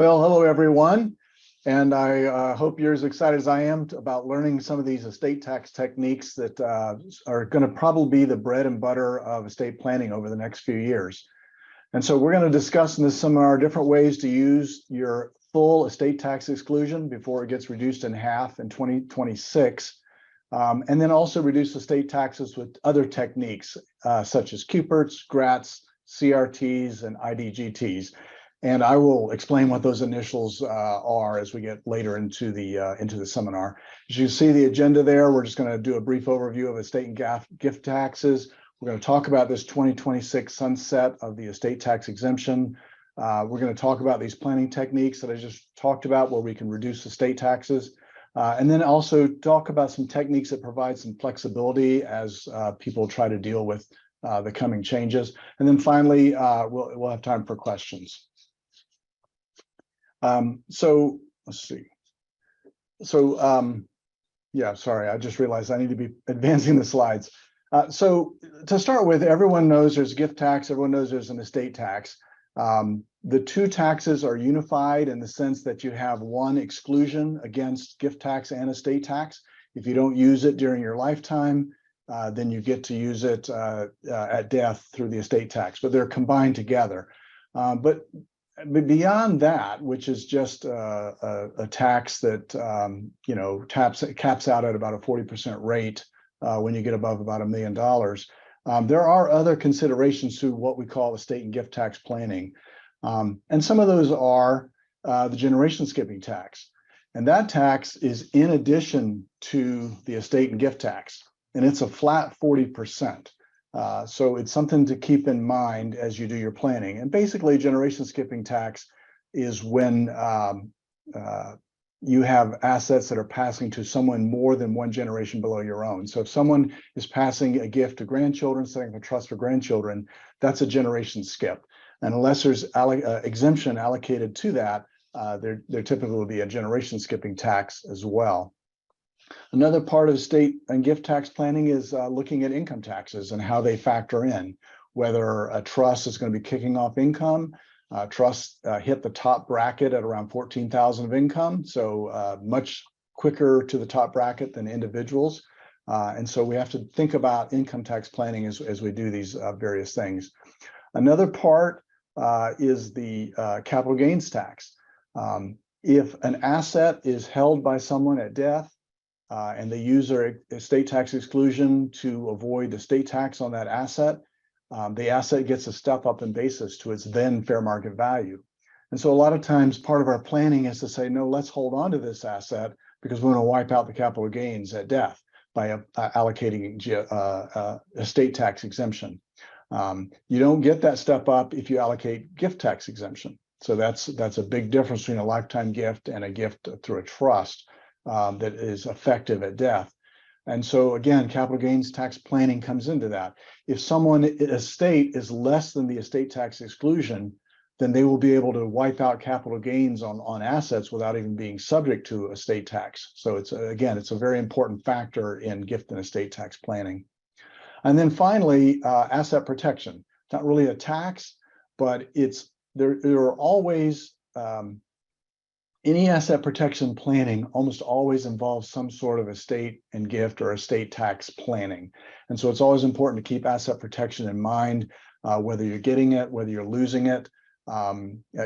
Well, hello everyone, and I hope you're as excited as I am about learning some of these estate tax techniques that are going to probably be the bread and butter of estate planning over the next few years. And so we're going to discuss in this seminar different ways to use your full estate tax exclusion before it gets reduced in half in 2026, and then also reduce estate taxes with other techniques such as QPRTs, GRATs, CRTs, and IDGTs. And I will explain what those initials are as we get later into the seminar. As you see the agenda there, we're just going to do a brief overview of estate and gift taxes. We're going to talk about this 2026 sunset of the estate tax exemption. We're going to talk about these planning techniques that I just talked about where we can reduce estate taxes. And then also talk about some techniques that provide some flexibility as people try to deal with the coming changes. And then finally, we'll have time for questions. So let's see. So yeah, sorry, I just realized I need to be advancing the slides. So to start with, everyone knows there's gift tax, everyone knows there's an estate tax. The two taxes are unified in the sense that you have one exclusion against gift tax and estate tax. If you don't use it during your lifetime, then you get to use it at death through the estate tax, but they're combined together. But beyond that, which is just a tax that caps out at about a 40% rate when you get above about $1 million, there are other considerations to what we call estate and gift tax planning, and some of those are the generation skipping tax, and that tax is in addition to the estate and gift tax, and it's a flat 40%. So it's something to keep in mind as you do your planning. And basically, generation skipping tax is when you have assets that are passing to someone more than one generation below your own. So if someone is passing a gift to grandchildren, setting a trust for grandchildren, that's a generation skip. And unless there's exemption allocated to that, there typically will be a generation skipping tax as well. Another part of estate and gift tax planning is looking at income taxes and how they factor in, whether a trust is going to be kicking off income. Trusts hit the top bracket at around 14,000 of income, so much quicker to the top bracket than individuals. And so we have to think about income tax planning as we do these various things. Another part is the capital gains tax. If an asset is held by someone at death, and they use their estate tax exclusion to avoid estate tax on that asset, the asset gets a step up in basis to its then fair market value. And so a lot of times part of our planning is to say, no, let's hold on to this asset because we want to wipe out the capital gains at death by allocating estate tax exemption. You don't get that step up if you allocate gift tax exemption. So that's a big difference between a lifetime gift and a gift through a trust that is effective at death. And so again, capital gains tax planning comes into that. If someone estate is less than the estate tax exclusion, then they will be able to wipe out capital gains on assets without even being subject to estate tax. So it's a very important factor in gift and estate tax planning. And then finally, asset protection. Not really a tax, but there are always any asset protection planning almost always involves some sort of estate and gift or estate tax planning. And so it's always important to keep asset protection in mind, whether you're getting it, whether you're losing it.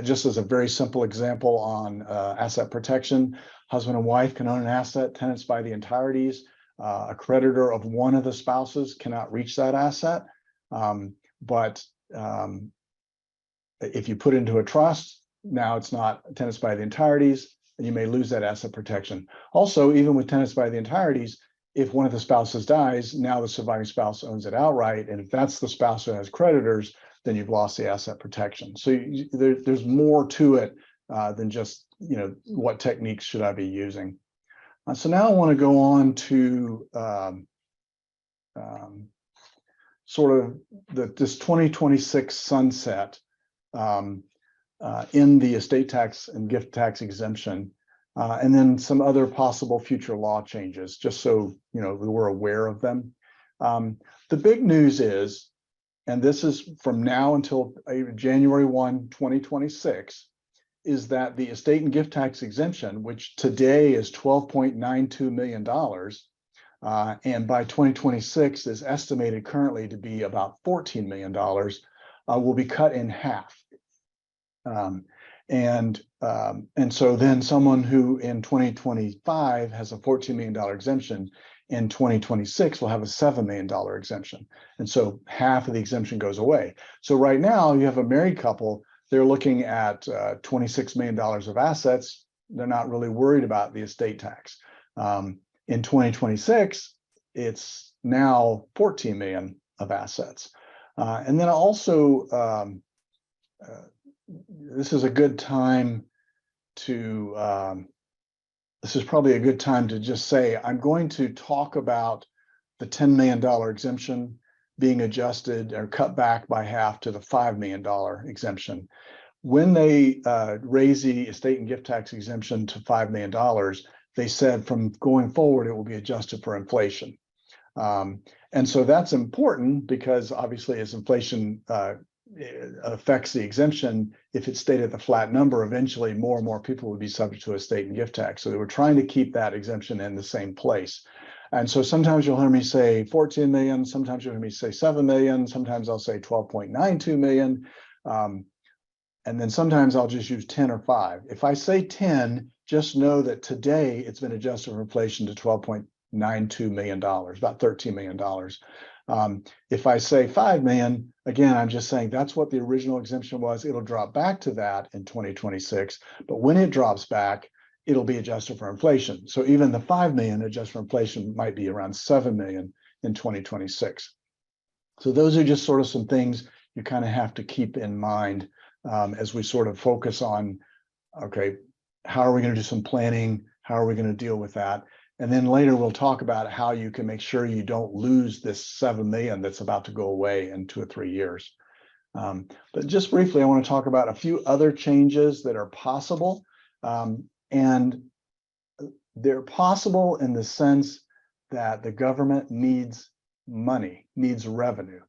Just as a very simple example on asset protection, husband and wife can own an asset, tenants by the entireties. A creditor of one of the spouses cannot reach that asset. But if you put it into a trust, now it's not tenants by the entireties, and you may lose that asset protection. Also, even with tenants by the entireties, if one of the spouses dies, now the surviving spouse owns it outright. And if that's the spouse who has creditors, then you've lost the asset protection. So there's more to it than just, what techniques should I be using? So now I want to go on to sort of this 2026 sunset in the estate tax and gift tax exemption, and then some other possible future law changes, just so we're aware of them. The big news is, and this is from now until January 1, 2026, is that the estate and gift tax exemption, which today is $12.92 million, and by 2026 is estimated currently to be about $14 million, will be cut in half. And so then someone who in 2025 has a $14 million exemption, in 2026 will have a $7 million exemption. And so half of the exemption goes away. So right now you have a married couple, they're looking at $26 million of assets. They're not really worried about the estate tax. In 2026, it's now 14 million of assets. And then also, this is a good time to, this is probably a good time to just say, I'm going to talk about the $10 million exemption being adjusted or cut back by half to the $5 million exemption. When they raise the estate and gift tax exemption to $5 million, they said from going forward, it will be adjusted for inflation. And so that's important because obviously as inflation affects the exemption, if it stayed at the flat number, eventually more and more people would be subject to estate and gift tax. So they were trying to keep that exemption in the same place. And so sometimes you'll hear me say 14 million, sometimes you'll hear me say 7 million, sometimes I'll say 12.92 million. And then sometimes I'll just use 10 or 5. If I say 10, just know that today it's been adjusted for inflation to $12.92 million, about $13 million. If I say 5 million, again, I'm just saying that's what the original exemption was. It'll drop back to that in 2026. But when it drops back, it'll be adjusted for inflation. So even the 5 million adjusted for inflation might be around 7 million in 2026. So those are just sort of some things you kind of have to keep in mind as we sort of focus on, okay, how are we going to do some planning? How are we going to deal with that? And then later we'll talk about how you can make sure you don't lose this 7 million that's about to go away in 2 or 3 years. But just briefly, I want to talk about a few other changes that are possible. And they're possible in the sense that the government needs money, needs revenue.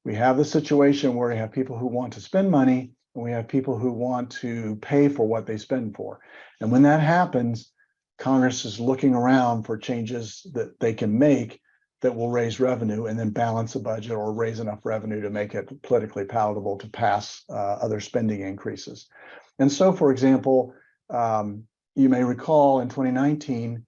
We have the situation where we have people who want to spend money, and we have people who want to pay for what they spend for. And when that happens, Congress is looking around for changes that they can make that will raise revenue and then balance the budget or raise enough revenue to make it politically palatable to pass other spending increases. And so, for example, you may recall in 2019,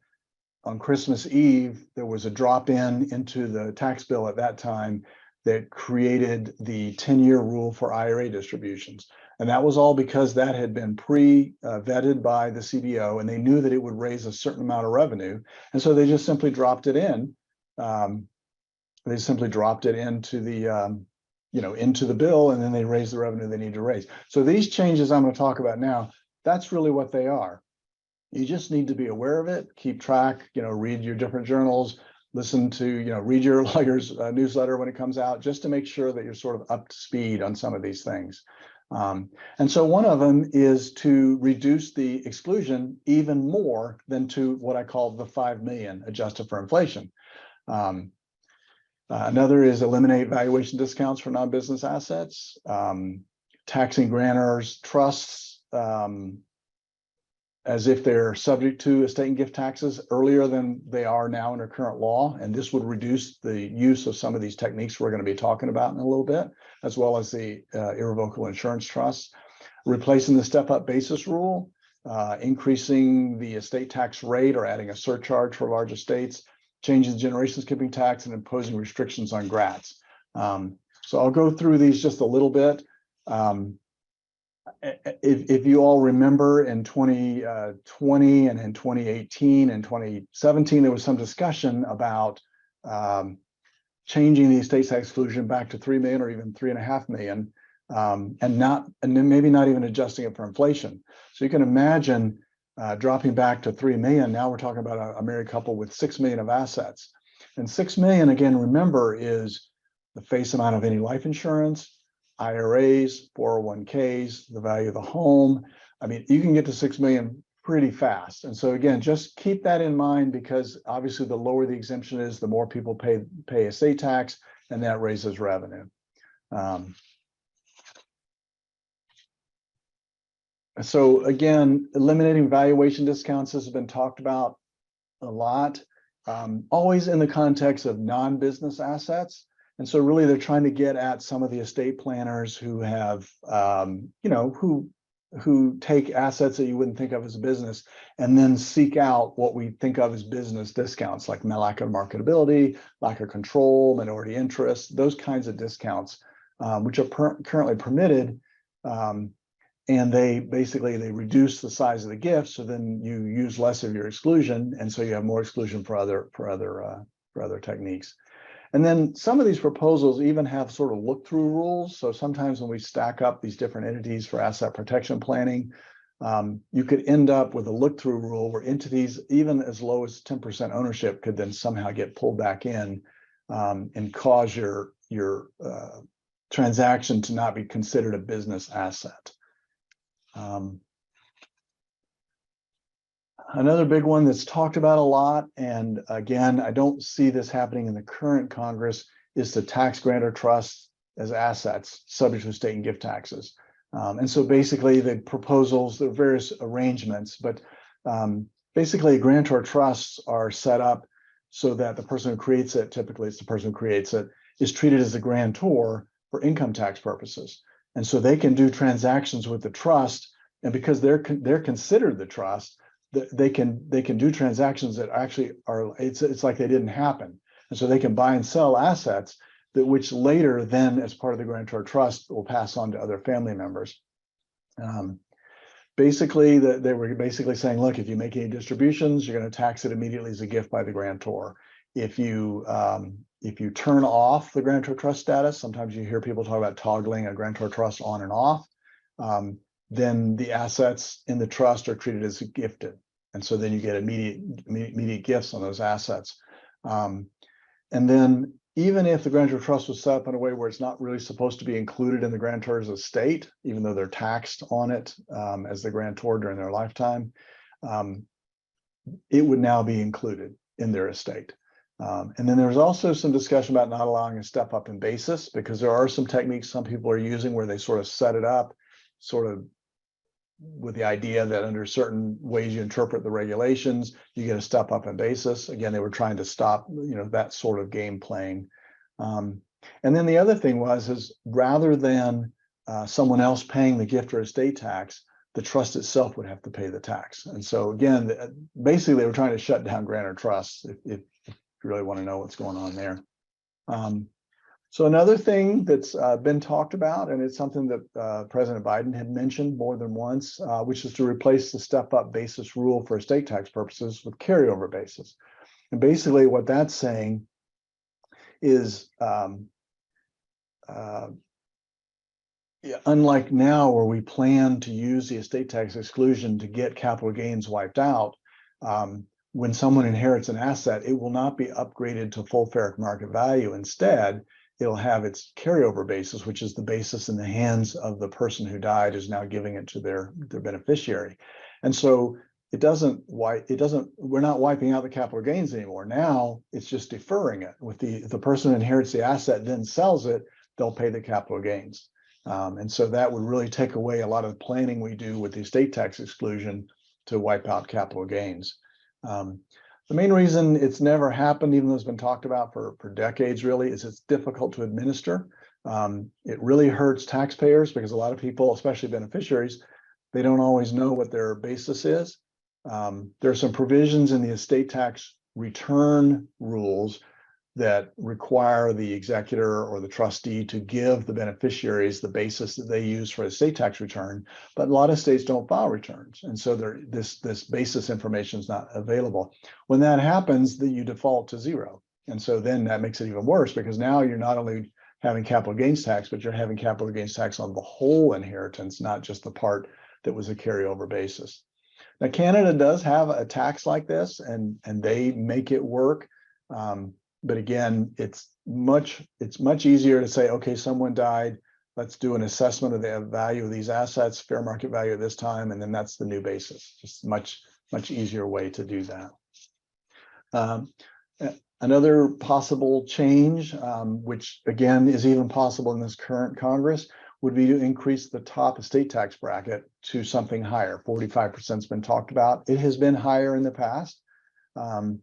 on Christmas Eve, there was a drop into the tax bill at that time that created the 10-year rule for IRA distributions. And that was all because that had been pre-vetted by the CBO, and they knew that it would raise a certain amount of revenue. And so they just simply dropped it in. They simply dropped it into the, into the bill, and then they raised the revenue they need to raise. So these changes I'm going to talk about now, that's really what they are. You just need to be aware of it, keep track, read your different journals, listen to, read your lawyer's newsletter when it comes out, just to make sure that you're sort of up to speed on some of these things. And so one of them is to reduce the exclusion even more than to what I call the 5 million adjusted for inflation. Another is eliminate valuation discounts for non-business assets, taxing grantors, trusts, as if they're subject to estate and gift taxes earlier than they are now under current law. And this would reduce the use of some of these techniques we're going to be talking about in a little bit, as well as the irrevocable insurance trusts. Replacing the step-up basis rule, increasing the estate tax rate or adding a surcharge for large estates, changing the generation skipping tax, and imposing restrictions on GRATs. So I'll go through these just a little bit. If you all remember, in 2020 and in 2018 and 2017, there was some discussion about changing the estate tax exclusion back to 3 million or even 3.5 million, and then maybe not even adjusting it for inflation. So you can imagine dropping back to 3 million. Now we're talking about a married couple with 6 million of assets, and 6 million, again, remember, is the face amount of any life insurance, IRAs, 401ks, the value of the home. I mean, you can get to 6 million pretty fast. And so again, just keep that in mind, because obviously the lower the exemption is, the more people pay estate tax, and that raises revenue. So again, eliminating valuation discounts has been talked about a lot, always in the context of non-business assets. And so really they're trying to get at some of the estate planners who have, who take assets that you wouldn't think of as a business and then seek out what we think of as business discounts, like lack of marketability, lack of control, minority interest, those kinds of discounts, which are currently permitted. And they reduce the size of the gift, so then you use less of your exclusion, and so you have more exclusion for other techniques. And then some of these proposals even have sort of look-through rules. So sometimes when we stack up these different entities for asset protection planning, you could end up with a look-through rule where entities, even as low as 10% ownership, could then somehow get pulled back in and cause your transaction to not be considered a business asset. Another big one that's talked about a lot, and again, I don't see this happening in the current Congress, is to tax grantor trusts as assets subject to estate and gift taxes. And so basically the proposals, there are various arrangements, but basically grantor trusts are set up so that the person who creates it, typically it's the person who creates it, is treated as a grantor for income tax purposes. And so they can do transactions with the trust, and because they're considered the trust, they can do transactions that actually are, it's like they didn't happen. And so they can buy and sell assets that which later then as part of the grantor trust will pass on to other family members. Basically, they were basically saying, look, if you make any distributions, you're going to tax it immediately as a gift by the grantor. If you turn off the grantor trust status, sometimes you hear people talk about toggling a grantor trust on and off, then the assets in the trust are treated as gifted. And so then you get immediate gifts on those assets. And then even if the grantor trust was set up in a way where it's not really supposed to be included in the grantor's estate, even though they're taxed on it as the grantor during their lifetime, it would now be included in their estate. And then there's also some discussion about not allowing a step up in basis, because there are some techniques some people are using where they sort of set it up sort of with the idea that under certain ways you interpret the regulations, you get a step up in basis. Again, they were trying to stop, that sort of game playing. And then the other thing is rather than someone else paying the gift or estate tax, the trust itself would have to pay the tax. And so again, basically they were trying to shut down grantor trusts, if you really want to know what's going on there. So another thing that's been talked about, and it's something that President Biden had mentioned more than once, which is to replace the step-up basis rule for estate tax purposes with carryover basis. And basically what that's saying is, unlike now where we plan to use the estate tax exclusion to get capital gains wiped out, when someone inherits an asset, it will not be upgraded to full fair market value. Instead, it'll have its carryover basis, which is the basis in the hands of the person who died who's now giving it to their beneficiary. And so we're not wiping out the capital gains anymore. Now it's just deferring it. With if the person who inherits the asset then sells it, they'll pay the capital gains. And so that would really take away a lot of the planning we do with the estate tax exclusion to wipe out capital gains. The main reason it's never happened, even though it's been talked about for decades really, is it's difficult to administer. It really hurts taxpayers because a lot of people, especially beneficiaries, they don't always know what their basis is. There are some provisions in the estate tax return rules that require the executor or the trustee to give the beneficiaries the basis that they use for a estate tax return, but a lot of states don't file returns. And so this basis information is not available. When that happens, then you default to zero. And so then that makes it even worse because now you're not only having capital gains tax, but you're having capital gains tax on the whole inheritance, not just the part that was a carryover basis. Now, Canada does have a tax like this and they make it work. But again, it's much easier to say, okay, someone died, let's do an assessment of the value of these assets, fair market value at this time, and then that's the new basis. Just much easier way to do that. Another possible change, which again is even possible in this current Congress, would be to increase the top estate tax bracket to something higher. 45% has been talked about. It has been higher in the past. The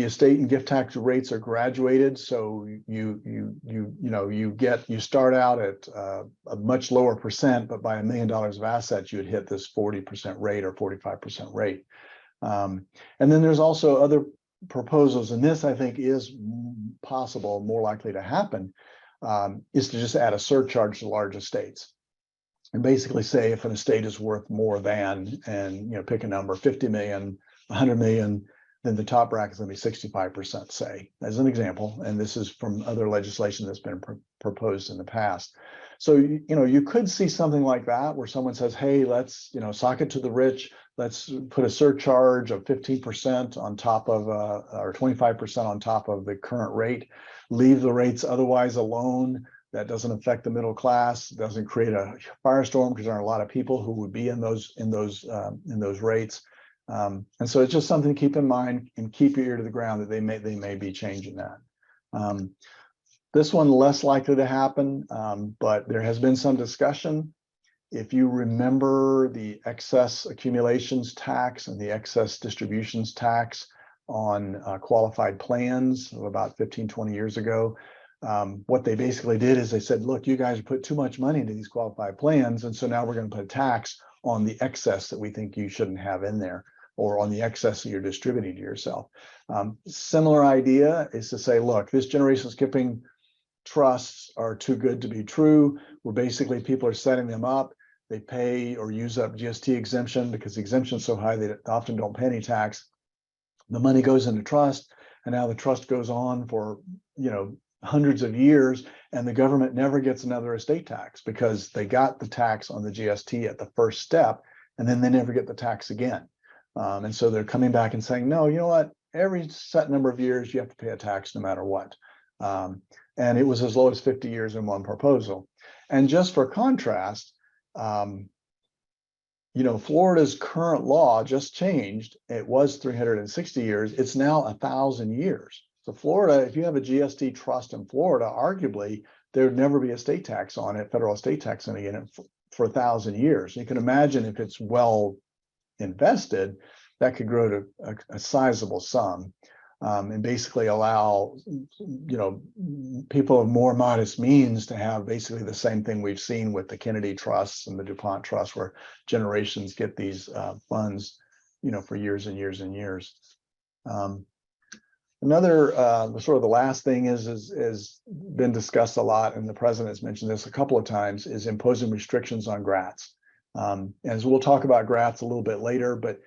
estate and gift tax rates are graduated, so you start out at a much lower percent, but by $1 million of assets, you would hit this 40% rate or 45% rate. And then there's also other proposals, and this I think is possible, more likely to happen, is to just add a surcharge to large estates. And basically say if an estate is worth more than, and pick a number, 50 million, 100 million, then the top bracket is going to be 65%, say, as an example. And this is from other legislation that's been proposed in the past. So, you could see something like that where someone says, hey, let's, sock it to the rich. Let's put a surcharge of 15% on top of, or 25% on top of the current rate. Leave the rates otherwise alone. That doesn't affect the middle class. Doesn't create a firestorm because there are a lot of people who would be in those rates. And so it's just something to keep in mind and keep your ear to the ground that they may be changing that. This one less likely to happen, but there has been some discussion. If you remember the excess accumulations tax and the excess distributions tax on qualified plans of about 15, 20 years ago, what they basically did is they said, look, you guys put too much money into these qualified plans, and so now we're going to put a tax on the excess that we think you shouldn't have in there, or on the excess that you're distributing to yourself. Similar idea is to say, look, this generation skipping trusts are too good to be true. Where basically people are setting them up, they pay or use up GST exemption because the exemption is so high they often don't pay any tax. The money goes into trust, and now the trust goes on for hundreds of years, and the government never gets another estate tax because they got the tax on the GST at the first step, and then they never get the tax again. And so they're coming back and saying, no, you know what? Every set number of years, you have to pay a tax no matter what. And it was as low as 50 years in one proposal. And just for contrast, Florida's current law just changed. It was 360 years. It's now 1,000 years. So Florida, if you have a GST trust in Florida, arguably there would never be a state tax on it, federal estate tax on it for 1,000 years. You can imagine if it's well invested, that could grow to a sizable sum, and basically allow people of more modest means to have basically the same thing we've seen with the Kennedy trusts and the DuPont trust, where generations get these funds for years and years and years. Another sort of the last thing is been discussed a lot, and the president's mentioned this a couple of times, is imposing restrictions on GRATs. As we'll talk about GRATs a little bit later, but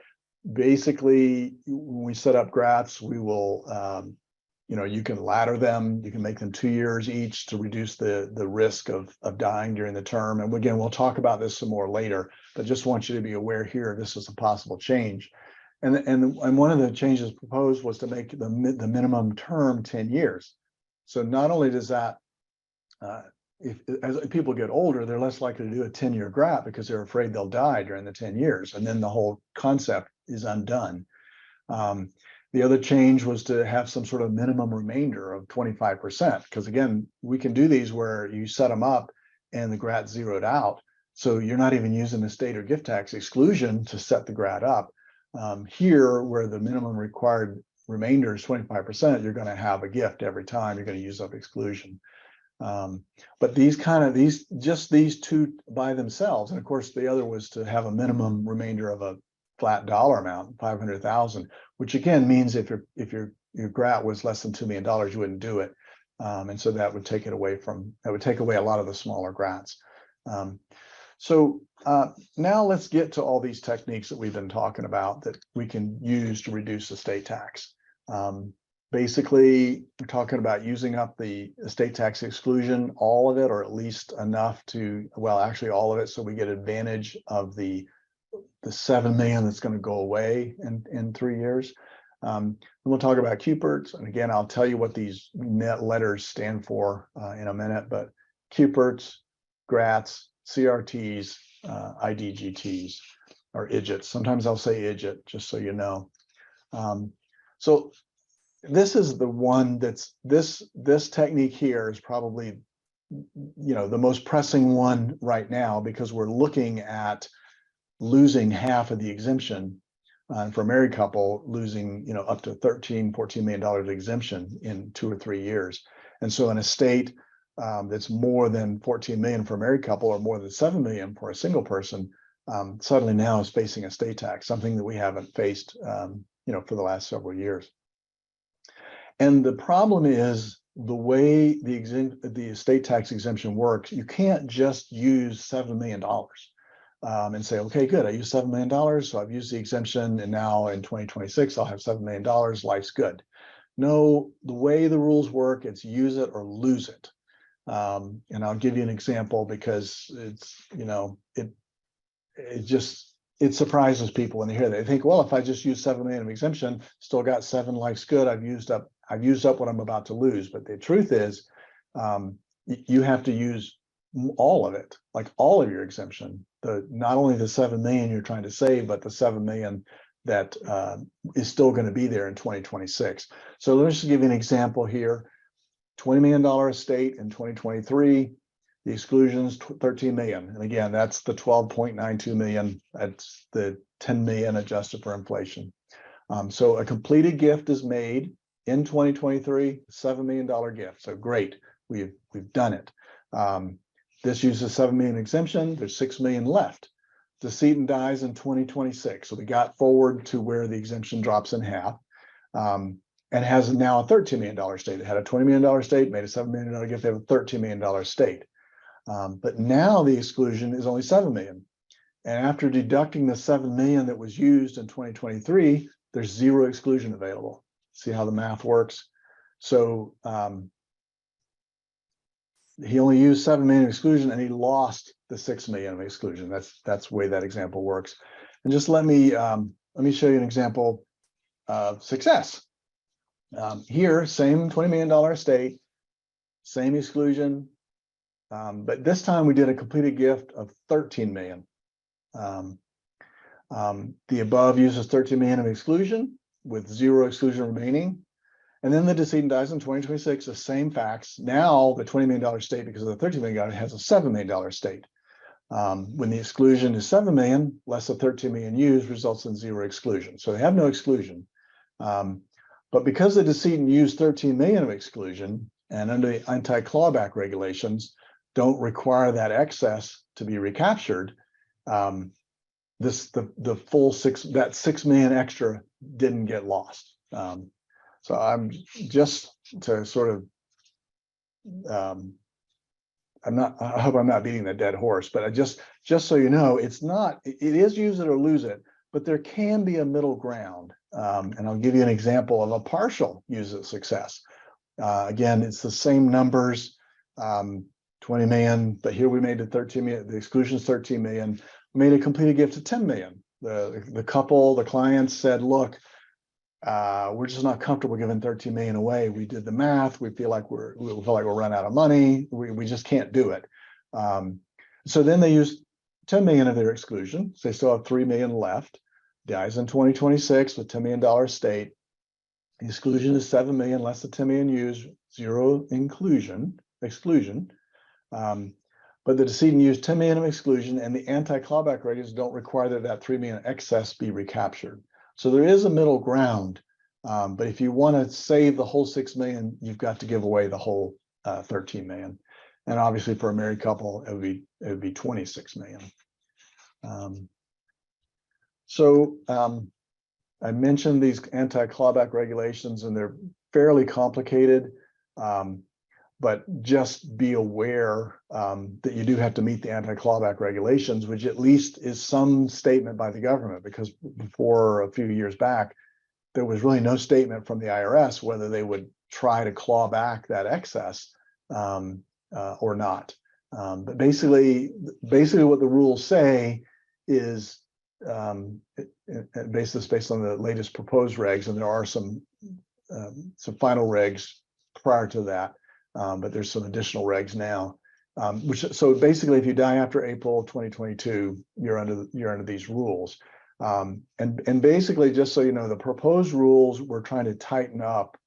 basically when we set up GRATs, we will, you can ladder them, you can make them 2 years each to reduce the risk of dying during the term. And again, we'll talk about this some more later, but just want you to be aware here, this is a possible change. And one of the changes proposed was to make the minimum term 10 years. So not only does that, as people get older, they're less likely to do a 10-year GRAT because they're afraid they'll die during the 10 years. And then the whole concept is undone. The other change was to have some sort of minimum remainder of 25%, because again, we can do these where you set them up and the GRAT zeroed out. So you're not even using the state or gift tax exclusion to set the GRAT up. Here, where the minimum required remainder is 25%, you're going to have a gift every time you're going to use up exclusion. But these two by themselves, and of course the other was to have a minimum remainder of a flat dollar amount, 500,000, which again means if your GRAT was less than $2 million, you wouldn't do it. And so that would take away a lot of the smaller GRATs. So now let's get to all these techniques that we've been talking about that we can use to reduce estate tax. Basically, we're talking about using up the estate tax exclusion, all of it, or at least enough to, well, actually all of it, so we get advantage of the 7 million that's going to go away in 3 years. And we'll talk about QPRTs, and again, I'll tell you what these net letters stand for in a minute, but QPRTs, GRATs, CRTs, IDGTs, or IDGTs. Sometimes I'll say IDGT, just so you know. So this is the one that's, this technique here is probably the most pressing one right now, because we're looking at losing half of the exemption. And for a married couple, losing up to $13-14 million exemption in 2 or 3 years. And so in a state that's more than 14 million for a married couple, or more than 7 million for a single person, suddenly now is facing a state tax, something that we haven't faced for the last several years. And the problem is the way the estate tax exemption works. You can't just use $7 million and say, okay, good, I used $7 million, so I've used the exemption, and now in 2026 I'll have $7 million, life's good. No, the way the rules work, it's use it or lose it. And I'll give you an example, because it's it surprises people when they hear that. They think, well, if I just use 7 million of exemption, still got 7, life's good, I've used up what I'm about to lose. But the truth is, you have to use all of it, like all of your exemption, not only the 7 million you're trying to save, but the 7 million that is still going to be there in 2026. So let's just give you an example here. $20 million estate in 2023, the exclusions 13 million. And again, that's the 12.92 million. That's the 10 million adjusted for inflation. So a completed gift is made in 2023, $7 million gift. So great, we've done it. This uses 7 million exemption. There's 6 million left. Decedent dies in 2026. So we got forward to where the exemption drops in half. And has now a $13 million estate. It had a $20 million estate, made a $7 million gift, they have a $13 million estate. But now the exclusion is only 7 million. And after deducting the 7 million that was used in 2023, there's 0 exclusion available. See how the math works? So he only used 7 million exclusion, and he lost the 6 million of exclusion. That's the way that example works. And just let me show you an example of success. Here, same $20 million estate, same exclusion, but this time we did a completed gift of 13 million. The above uses 13 million of exclusion with 0 exclusion remaining. And then the decedent dies in 2026, the same facts. Now the $20 million estate, because of the $13 million, has a $7 million estate. When the exclusion is 7 million, less the 13 million used, results in 0 exclusion. So they have no exclusion. But because the decedent used 13 million of exclusion, and under the anti-clawback regulations, don't require that excess to be recaptured, the full 6 million extra didn't get lost. So I'm just to sort of, I hope I'm not beating the dead horse, but just so you know, it is use it or lose it, but there can be a middle ground. And I'll give you an example of a partial use it success. Again, it's the same numbers, 20 million, but here we made it 13 million, the exclusion is 13 million, we made a completed gift of 10 million. The clients said, look, we're just not comfortable giving 13 million away. We did the math. We feel like we're run out of money. We just can't do it. So then they used 10 million of their exclusion. So they still have 3 million left. Dies in 2026 with $10 million estate. The exclusion is 7 million less than 10 million used, 0 exclusion. But the decedent used 10 million of exclusion, and the anti-clawback regulations don't require that 3 million excess be recaptured. So there is a middle ground, but if you want to save the whole 6 million, you've got to give away the whole 13 million. And obviously for a married couple, it would be 26 million. So I mentioned these anti-clawback regulations, and they're fairly complicated, but just be aware that you do have to meet the anti-clawback regulations, which at least is some statement by the government, because before a few years back, there was really no statement from the IRS whether they would try to claw back that excess or not. But basically what the rules say is, based on the latest proposed regs, and there are some final regs prior to that, but there's some additional regs now. So basically, if you die after April 2022, you're under these rules. And basically, just so you know, the proposed rules we're trying to tighten up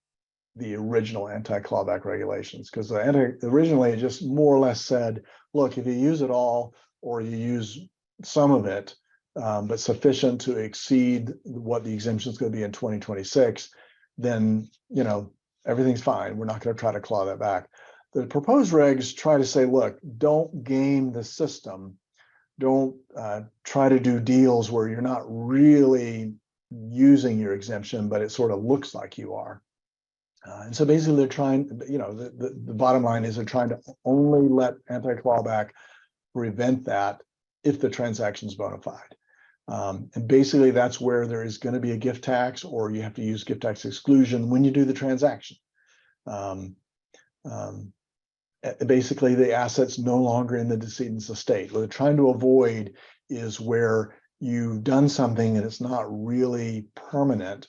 the original anti-clawback regulations, because originally it just more or less said, look, if you use it all or you use some of it, but sufficient to exceed what the exemption is going to be in 2026, then everything's fine. We're not going to try to claw that back. The proposed regs try to say, look, don't game the system. Don't try to do deals where you're not really using your exemption, but it sort of looks like you are. And so basically they're trying, the bottom line is they're trying to only let anti-clawback prevent that if the transaction's bona fide. And basically that's where there is going to be a gift tax, or you have to use gift tax exclusion when you do the transaction. Basically the asset's no longer in the decedent's estate. What they're trying to avoid is where you've done something and it's not really permanent.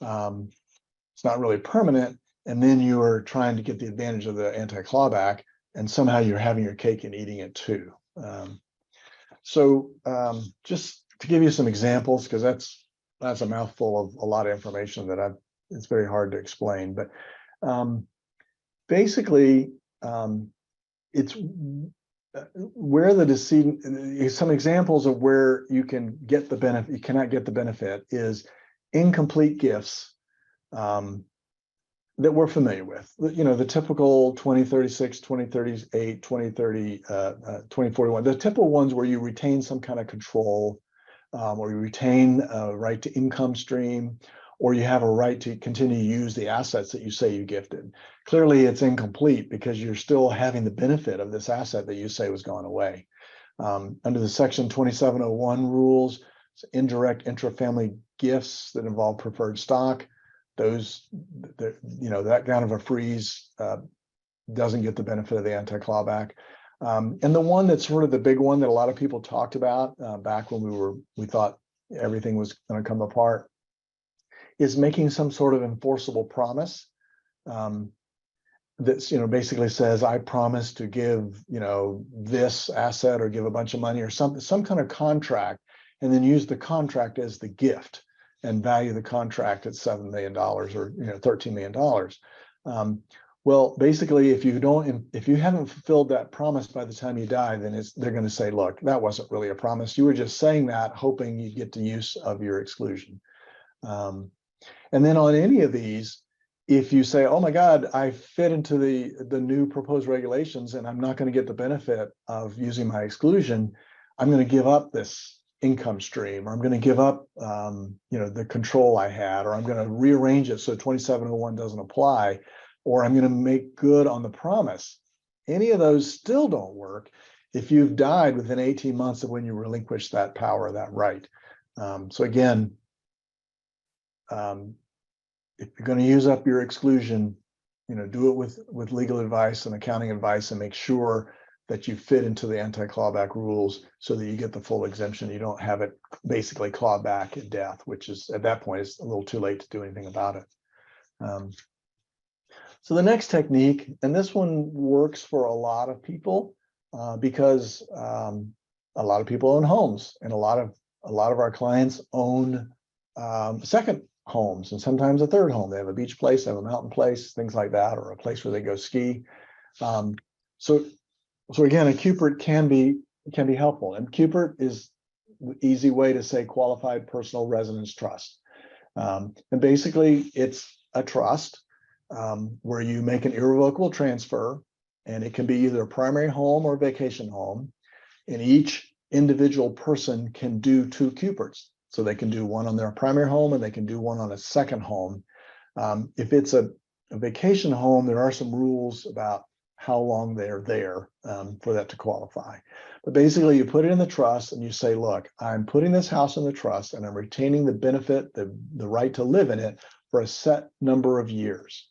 It's not really permanent, and then you are trying to get the advantage of the anti-clawback, and somehow you're having your cake and eating it too. Just to give you some examples, because that's a mouthful of a lot of information that it's very hard to explain. But basically, it's where the decedent. Some examples of where you can get the benefit, you cannot get the benefit, is incomplete gifts. That we're familiar with, the typical 2036, 2038, 2030, 2041, the typical ones where you retain some kind of control, or you retain a right to income stream, or you have a right to continue to use the assets that you say you gifted. Clearly it's incomplete because you're still having the benefit of this asset that you say was gone away. Under the section 2701 rules, indirect intra-family gifts that involve preferred stock, that kind of a freeze doesn't get the benefit of the anti-clawback. And the one that's sort of the big one that a lot of people talked about back when we thought everything was going to come apart is making some sort of enforceable promise that basically says, I promise to give this asset or give a bunch of money or some kind of contract, and then use the contract as the gift and value the contract at $7 million or $13 million. Well, basically, if you haven't fulfilled that promise by the time you die, then they're going to say, look, that wasn't really a promise. You were just saying that, hoping you get the use of your exclusion. And then on any of these, if you say, oh my God, I fit into the new proposed regulations and I'm not going to get the benefit of using my exclusion, I'm going to give up this income stream, or I'm going to give up the control I had, or I'm going to rearrange it so 2701 doesn't apply, or I'm going to make good on the promise. Any of those still don't work if you've died within 18 months of when you relinquish that power, that right. So again, if you're going to use up your exclusion, do it with legal advice and accounting advice, and make sure that you fit into the anti-clawback rules so that you get the full exemption. You don't have it basically claw back at death, which is at that point it's a little too late to do anything about it. So the next technique, and this one works for a lot of people because a lot of people own homes, and a lot of our clients own second homes, and sometimes a third home. They have a beach place, they have a mountain place, things like that, or a place where they go ski. So again, a QPRT can be helpful, and QPRT is the easy way to say qualified personal residence trust. And basically, it's a trust where you make an irrevocable transfer, and it can be either a primary home or a vacation home, and each individual person can do 2 QPRTs. So they can do one on their primary home and they can do one on a second home. If it's a vacation home, there are some rules about how long they're there for that to qualify. But basically, you put it in the trust and you say, look, I'm putting this house in the trust and I'm retaining the benefit, the right to live in it for a set number of years.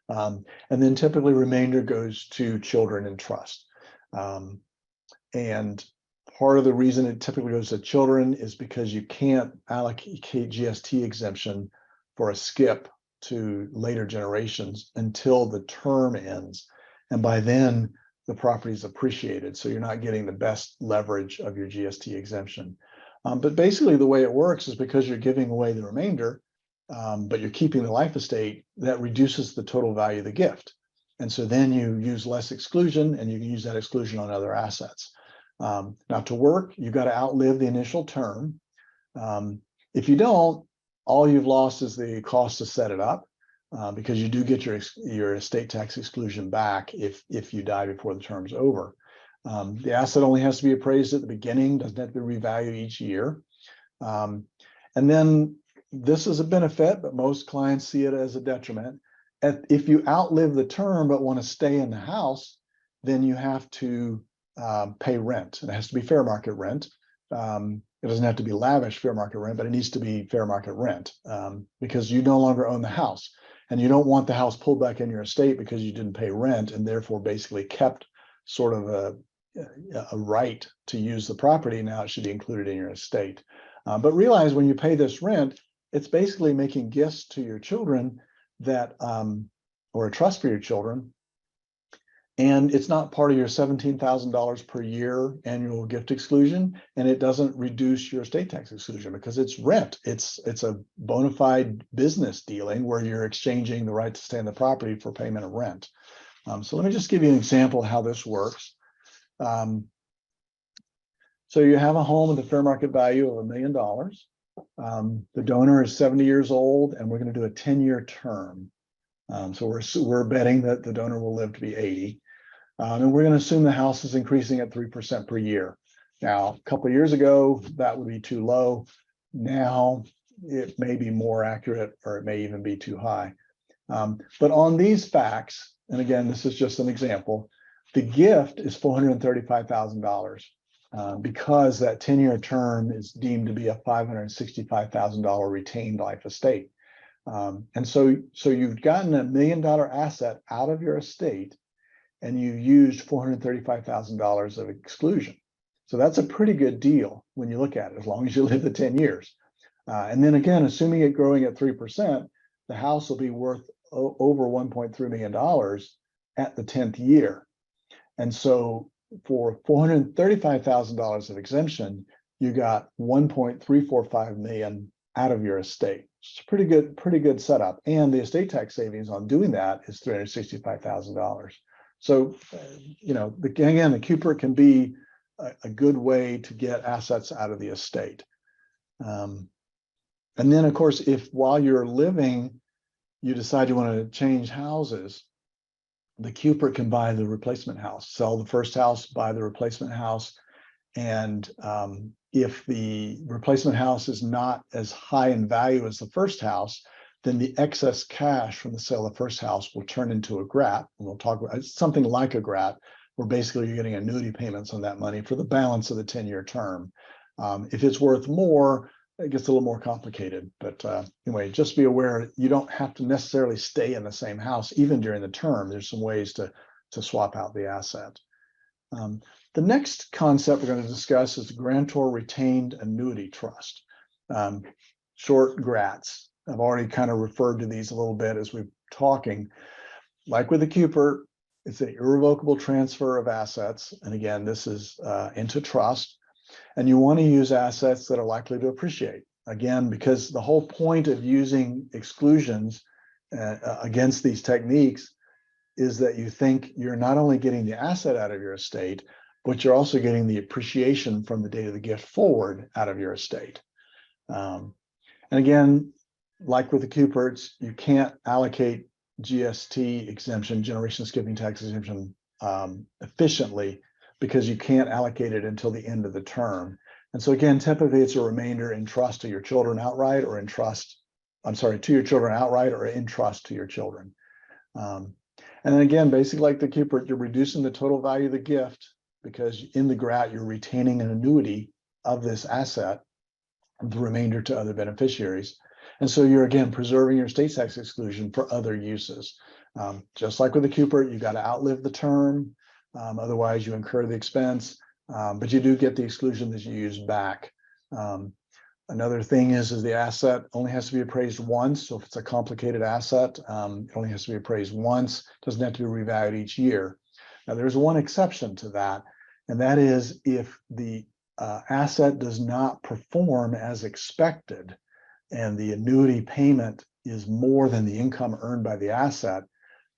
And then typically remainder goes to children in trust. And part of the reason it typically goes to children is because you can't allocate GST exemption for a skip to later generations until the term ends. And by then, the property is appreciated. So you're not getting the best leverage of your GST exemption. But basically, the way it works is because you're giving away the remainder, but you're keeping the life estate, that reduces the total value of the gift. And so then you use less exclusion, and you can use that exclusion on other assets. Now, to work, you've got to outlive the initial term. If you don't, all you've lost is the cost to set it up, because you do get your estate tax exclusion back if you die before the term's over. The asset only has to be appraised at the beginning, doesn't have to be revalued each year. And then this is a benefit, but most clients see it as a detriment. If you outlive the term but want to stay in the house, then you have to pay rent. And it has to be fair market rent. It doesn't have to be lavish fair market rent, but it needs to be fair market rent, because you no longer own the house, and you don't want the house pulled back in your estate because you didn't pay rent and therefore basically kept sort of a right to use the property. Now it should be included in your estate. But realize when you pay this rent, it's basically making gifts to your children that, or a trust for your children. And it's not part of your $17,000 per year annual gift exclusion, and it doesn't reduce your estate tax exclusion because it's rent. It's a bona fide business dealing where you're exchanging the right to stay in the property for payment of rent. So let me just give you an example of how this works. So you have a home with a fair market value of $1 million. The donor is 70 years old, and we're going to do a 10-year term. So we're betting that the donor will live to be 80. And we're going to assume the house is increasing at 3% per year. Now, a couple of years ago, that would be too low. Now, it may be more accurate, or it may even be too high. But on these facts, and again, this is just an example, the gift is $435,000 because that 10-year term is deemed to be a $565,000 retained life estate. And so you've gotten $1 million asset out of your estate, and you used $435,000 of exclusion. So that's a pretty good deal when you look at it, as long as you live the 10 years. And then again, assuming it growing at 3%, the house will be worth over $1.3 million at the 10th year. And so for $435,000 of exemption, you got $1.345 million out of your estate. It's a pretty good setup. And the estate tax savings on doing that is $365,000. So, again, the QPRT can be a good way to get assets out of the estate. And then, of course, if while you're living, you decide you want to change houses, the QPRT can buy the replacement house, sell the first house, buy the replacement house. And if the replacement house is not as high in value as the first house, then the excess cash from the sale of the first house will turn into a GRAT. And we'll talk about something like a GRAT, where basically you're getting annuity payments on that money for the balance of the 10-year term. If it's worth more, it gets a little more complicated. But anyway, just be aware you don't have to necessarily stay in the same house even during the term. There's some ways to swap out the asset. The next concept we're going to discuss is the grantor retained annuity trust, short GRATs. I've already kind of referred to these a little bit as we're talking. Like with the QPRT, it's an irrevocable transfer of assets. And again, this is into trust. And you want to use assets that are likely to appreciate. Again, because the whole point of using exclusions against these techniques is that you think you're not only getting the asset out of your estate, but you're also getting the appreciation from the date of the gift forward out of your estate. And again, like with the QPRTs, you can't allocate GST exemption, generation skipping tax exemption, efficiently, because you can't allocate it until the end of the term. And so again, typically it's a remainder in trust to your children outright, or in trust, to your children outright, or in trust to your children. And then again, basically like the QPRT, you're reducing the total value of the gift, because in the GRAT, you're retaining an annuity of this asset, the remainder to other beneficiaries. And so you're, again, preserving your estate tax exclusion for other uses. Just like with the QPRT, you got to outlive the term. Otherwise, you incur the expense, but you do get the exclusion that you use back. Another thing is the asset only has to be appraised once. So if it's a complicated asset, it only has to be appraised once. It doesn't have to be revalued each year. Now, there's one exception to that, and that is if the asset does not perform as expected. and the annuity payment is more than the income earned by the asset,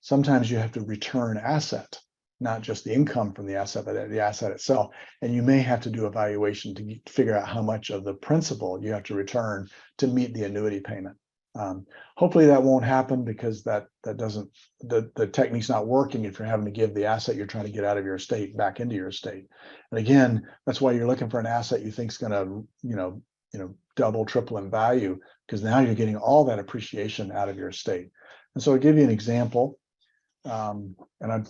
sometimes you have to return asset, not just the income from the asset, but the asset itself. And you may have to do a valuation to figure out how much of the principal you have to return to meet the annuity payment. Hopefully that won't happen, because that doesn't, the technique's not working if you're having to give the asset you're trying to get out of your estate back into your estate. And again, that's why you're looking for an asset you think is going to, double, triple in value, because now you're getting all that appreciation out of your estate. And so I'll give you an example, and I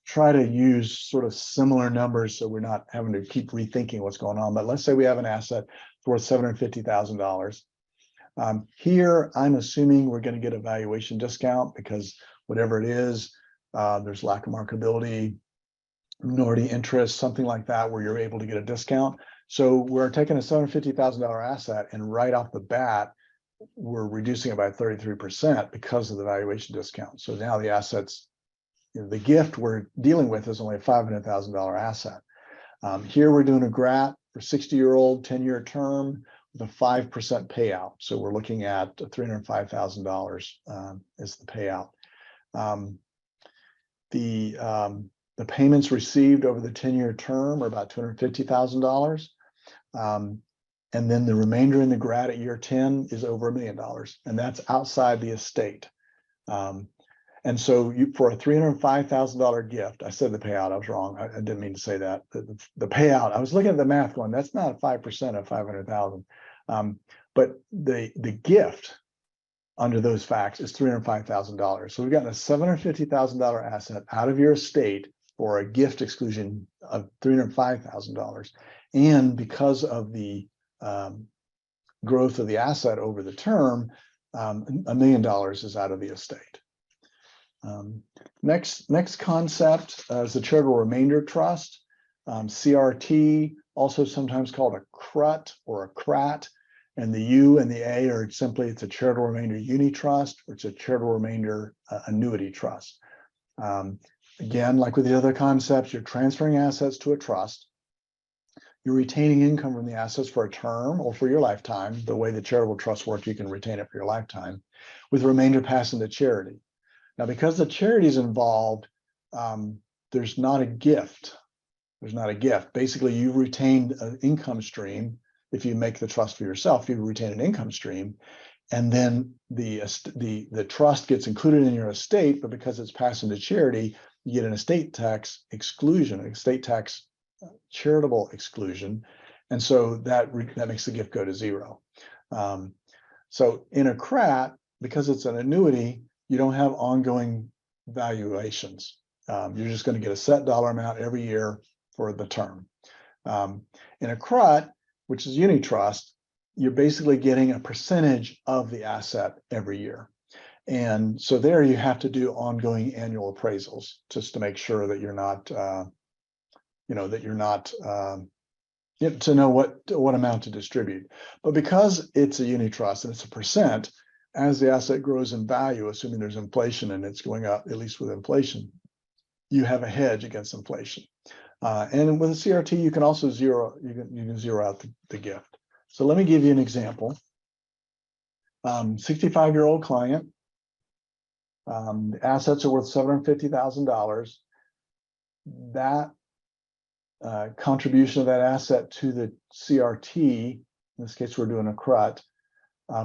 try to use sort of similar numbers so we're not having to keep rethinking what's going on. But let's say we have an asset worth $750,000. Here, I'm assuming we're going to get a valuation discount, because whatever it is, there's lack of marketability, minority interest, something like that, where you're able to get a discount. So we're taking a $750,000 asset, and right off the bat, we're reducing it by 33% because of the valuation discount. So now the assets, the gift we're dealing with is only a $500,000 asset. Here we're doing a GRAT for 60-year-old, 10-year term, the 5% payout. So we're looking at $305,000 is the payout. The payments received over the 10-year term are about $250,000. And then the remainder in the GRAT at year 10 is over $1 million. And that's outside the estate. And so for a $305,000 gift, I said the payout, I was wrong. I didn't mean to say that. The payout, I was looking at the math going, that's not 5% of 500,000. But the gift under those facts is $305,000. So we've gotten a $750,000 asset out of your estate for a gift exclusion of $305,000. And because of the growth of the asset over the term, $1 million is out of the estate. Next concept is the charitable remainder trust, CRT, also sometimes called a CRUT or a CRAT, and the U and the A are simply, it's a charitable remainder uni trust, or it's a charitable remainder annuity trust. Again, like with the other concepts, you're transferring assets to a trust. You're retaining income from the assets for a term or for your lifetime. The way the charitable trusts work, you can retain it for your lifetime, with the remainder passing to charity. Now, because the charity is involved, there's not a gift. There's not a gift. Basically, you've retained an income stream. If you make the trust for yourself, you retain an income stream, and then the trust gets included in your estate. But because it's passing to charity, you get an estate tax exclusion, an estate tax charitable exclusion, and so that makes the gift go to zero. So in a CRAT, because it's an annuity, you don't have ongoing valuations. You're just going to get a set dollar amount every year for the term. In a CRUT, which is uni trust, you're basically getting a percentage of the asset every year. And so there you have to do ongoing annual appraisals just to make sure that you're not, to know what amount to distribute. But because it's a uni trust and it's a percent, as the asset grows in value, assuming there's inflation and it's going up, at least with inflation, you have a hedge against inflation. And with a CRT, you can also zero out the gift. So let me give you an example. 65-year-old client, the assets are worth $750,000. That contribution of that asset to the CRT, in this case, we're doing a CRUT,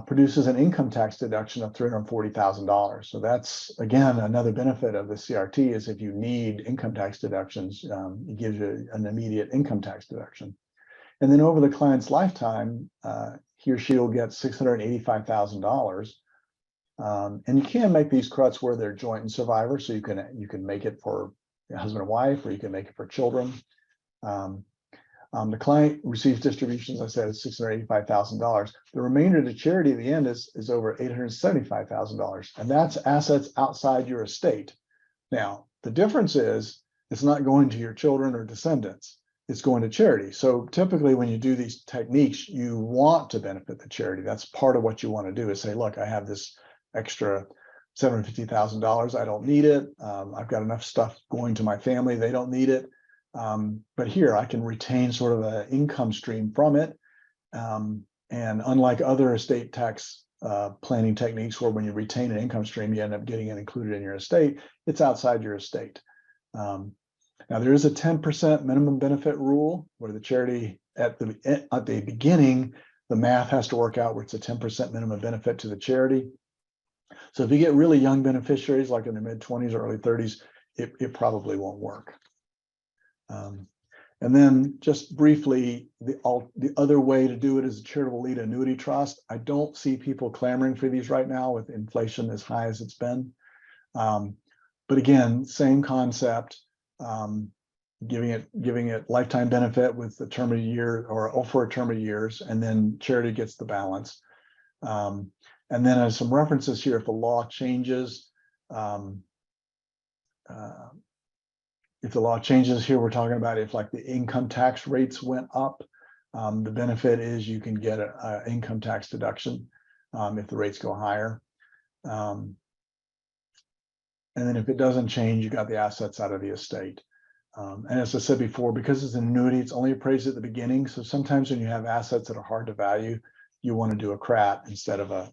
produces an income tax deduction of $340,000. So that's, again, another benefit of the CRT is if you need income tax deductions, it gives you an immediate income tax deduction. And then over the client's lifetime, he or she will get $685,000. And you can make these CRUTs where they're joint and survivor, so you can make it for a husband and wife, or you can make it for children. The client receives distributions, I said, it's $685,000. The remainder to charity at the end is over $875,000, and that's assets outside your estate. Now, the difference is it's not going to your children or descendants, it's going to charity. So typically when you do these techniques, you want to benefit the charity. That's part of what you want to do, is say, look, I have this extra $750,000, I don't need it. I've got enough stuff going to my family, they don't need it. But here I can retain sort of an income stream from it. And And unlike other estate tax planning techniques where when you retain an income stream, you end up getting it included in your estate, it's outside your estate. Now there is a 10% minimum benefit rule where the charity at the beginning, the math has to work out where it's a 10% minimum benefit to the charity. So if you get really young beneficiaries, like in their mid-20s or early 30s, it probably won't work. And then just briefly, the other way to do it is a charitable lead annuity trust. I don't see people clamoring for these right now with inflation as high as it's been. But again, same concept, giving it lifetime benefit with the term of year or for a term of years, and then charity gets the balance. And then as some references here, if the law changes, if the law changes here, we're talking about if like the income tax rates went up, the benefit is you can get an income tax deduction if the rates go higher. And then if it doesn't change, you got the assets out of the estate. And as I said before, because it's an annuity, it's only appraised at the beginning. So sometimes when you have assets that are hard to value, you want to do a CRAT instead of a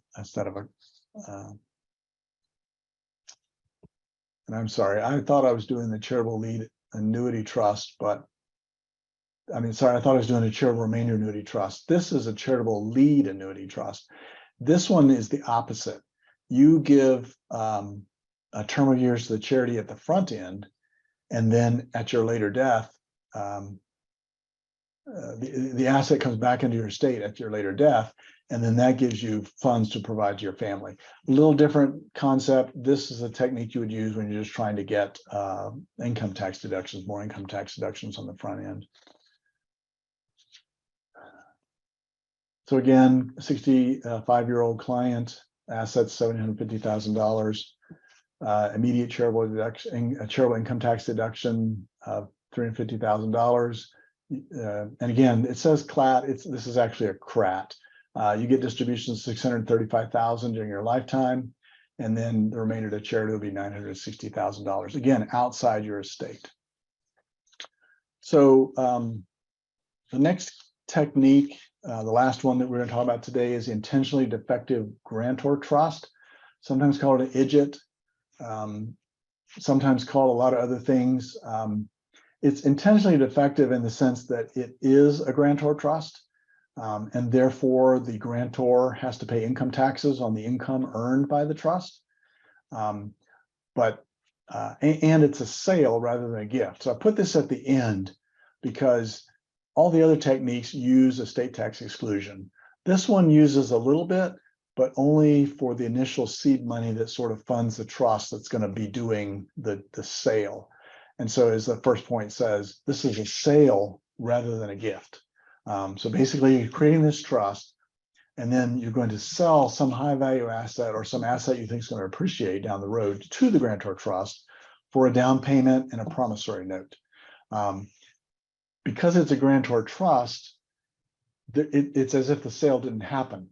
and I'm sorry, I thought I was doing the charitable lead annuity trust, but I thought I was doing a charitable remainder annuity trust. This is a charitable lead annuity trust. This one is the opposite. You give a term of years to the charity at the front end, and then at your later death, the asset comes back into your estate at your later death, and then that gives you funds to provide to your family. A little different concept. This is a technique you would use when you're just trying to get income tax deductions, more income tax deductions on the front end. So again, 65-year-old client, assets $750,000, immediate charitable deduction, charitable income tax deduction of $350,000. And again, it says CLAT. This is actually a CRAT. You get distributions $635,000 during your lifetime, and then the remainder to charity will be $960,000. Again, outside your estate. So the next technique, the last one that we're going to talk about today, is the intentionally defective grantor trust, sometimes called an IDGT, sometimes called a lot of other things. It's intentionally defective in the sense that it is a grantor trust. And therefore, the grantor has to pay income taxes on the income earned by the trust. And it's a sale rather than a gift. So I put this at the end because all the other techniques use estate tax exclusion. This one uses a little bit, but only for the initial seed money that sort of funds the trust that's going to be doing the sale. And so as the first point says, this is a sale rather than a gift. So basically you're creating this trust, and then you're going to sell some high value asset or some asset you think is going to appreciate down the road to the grantor trust for a down payment and a promissory note. Because it's a grantor trust, it's as if the sale didn't happen.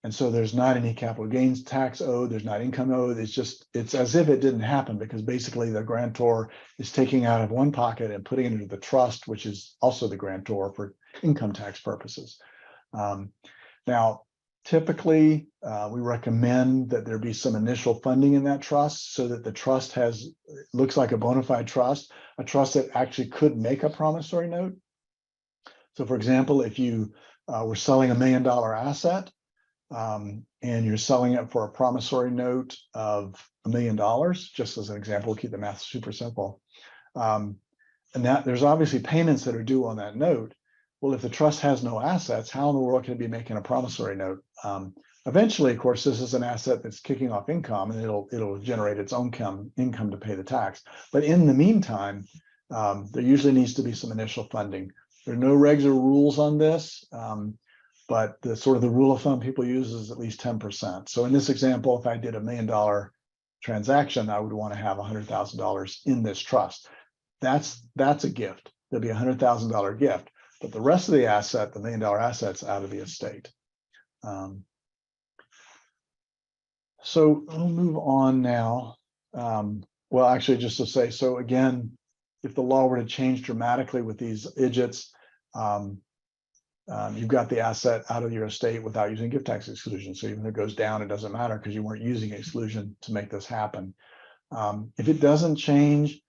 And so there's not any capital gains tax owed, there's not income owed, it's as if it didn't happen, because basically the grantor is taking out of one pocket and putting it into the trust, which is also the grantor for income tax purposes. Now, typically, we recommend that there be some initial funding in that trust so that the trust looks like a bona fide trust, a trust that actually could make a promissory note. So for example, if you were selling $1 million asset, and you're selling it for a promissory note of $1 million, just as an example, we'll keep the math super simple. And that there's obviously payments that are due on that note. Well, if the trust has no assets, how in the world can it be making a promissory note? Eventually, of course, this is an asset that's kicking off income, and it'll generate its own income to pay the tax. But in the meantime, there usually needs to be some initial funding. There are no regs or rules on this. But the sort of the rule of thumb people use is at least 10%. So in this example, if I did $1 million transaction, I would want to have $100,000 in this trust. That's a gift. There'll be a $100,000 gift, but the rest of the asset, the $1 million asset's out of the estate. So I'll move on now. Well, actually, just to say, so again, if the law were to change dramatically with these IDGTs, you've got the asset out of your estate without using gift tax exclusion. So even if it goes down, it doesn't matter because you weren't using exclusion to make this happen. If it doesn't change,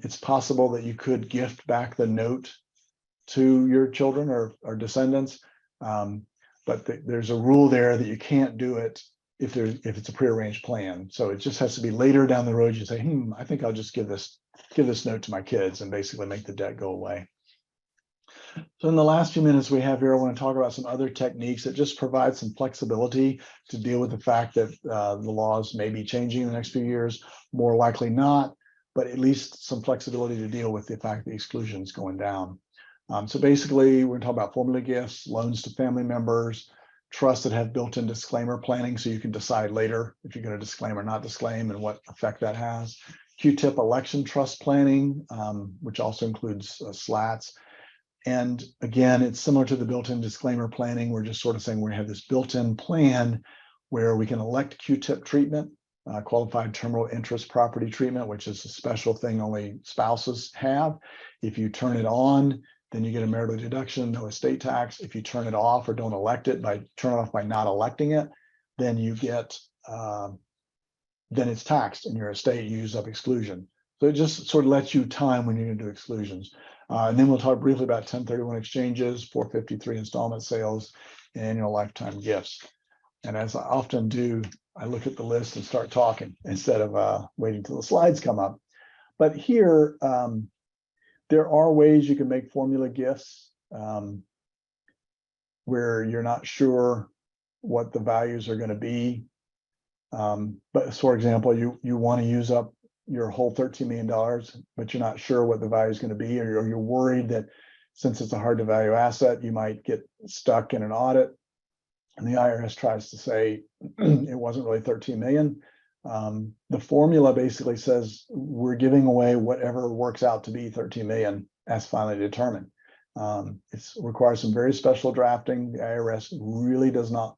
it's possible that you could gift back the note to your children or descendants. But there's a rule there that you can't do it if it's a prearranged plan. So it just has to be later down the road. You say, I think I'll just give this note to my kids and basically make the debt go away. So in the last few minutes we have here, I want to talk about some other techniques that just provide some flexibility to deal with the fact that the laws may be changing in the next few years, more likely not, but at least some flexibility to deal with the fact the exclusion is going down. So basically, we're going to talk about formula gifts, loans to family members, trusts that have built-in disclaimer planning, so you can decide later if you're going to disclaim or not disclaim and what effect that has. Q-tip election trust planning, which also includes slats. And again, it's similar to the built-in disclaimer planning. We're just sort of saying we have this built-in plan where we can elect Q-tip treatment, qualified terminal interest property treatment, which is a special thing only spouses have. If you turn it on, then you get a marital deduction, no estate tax. If you turn it off or don't elect it, turn it off by not electing it, then you get, then it's taxed in your estate, you use up exclusion. So it just sort of lets you time when you're going to do exclusions. And then we'll talk briefly about 1031 exchanges, 453 installment sales, and annual lifetime gifts. And as I often do, I look at the list and start talking instead of waiting till the slides come up. But here, there are ways you can make formula gifts where you're not sure what the values are going to be. But for example, you want to use up your whole $13 million, but you're not sure what the value is going to be, or you're worried that since it's a hard to value asset, you might get stuck in an audit. And the IRS tries to say it wasn't really 13 million. The formula basically says we're giving away whatever works out to be 13 million as finally determined. It requires some very special drafting. The IRS really does not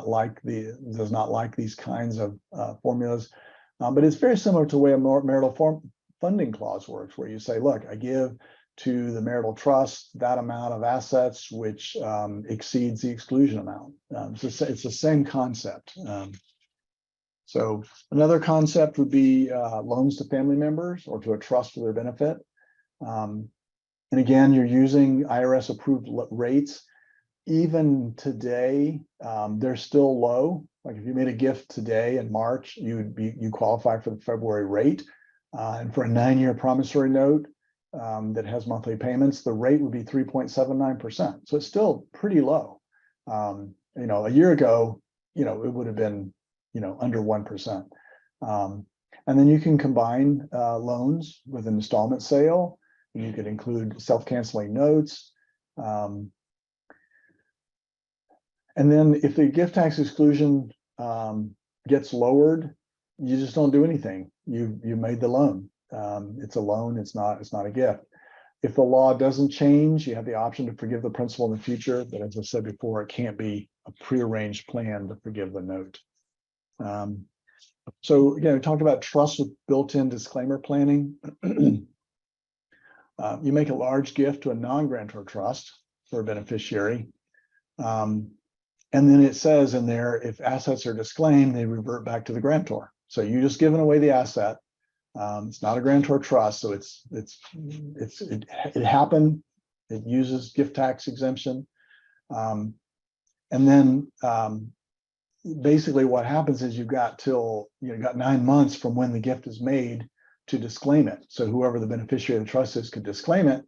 like these kinds of formulas, but it's very similar to the way a marital funding clause works, where you say, look, I give to the marital trust that amount of assets which exceeds the exclusion amount. So it's the same concept. So another concept would be loans to family members or to a trust for their benefit. And again, you're using IRS approved rates. Even today, they're still low. Like if you made a gift today in March, you qualify for the February rate. And for a 9-year promissory note that has monthly payments, the rate would be 3.79%. So it's still pretty low. A year ago, it would have been, under 1%. And then you can combine loans with an installment sale. You could include self-canceling notes. And then if the gift tax exclusion gets lowered, you just don't do anything. You made the loan. It's a loan. It's not a gift. If the law doesn't change, you have the option to forgive the principal in the future. But as I said before, it can't be a prearranged plan to forgive the note. So again, we talked about trust with built-in disclaimer planning. You make a large gift to a non-grantor trust for a beneficiary. And then it says in there, if assets are disclaimed, they revert back to the grantor. So you just given away the asset. It's not a grantor trust, so it happened. It uses gift tax exemption. And then basically what happens is you've got 9 months from when the gift is made to disclaim it. So whoever the beneficiary of the trust is could disclaim it.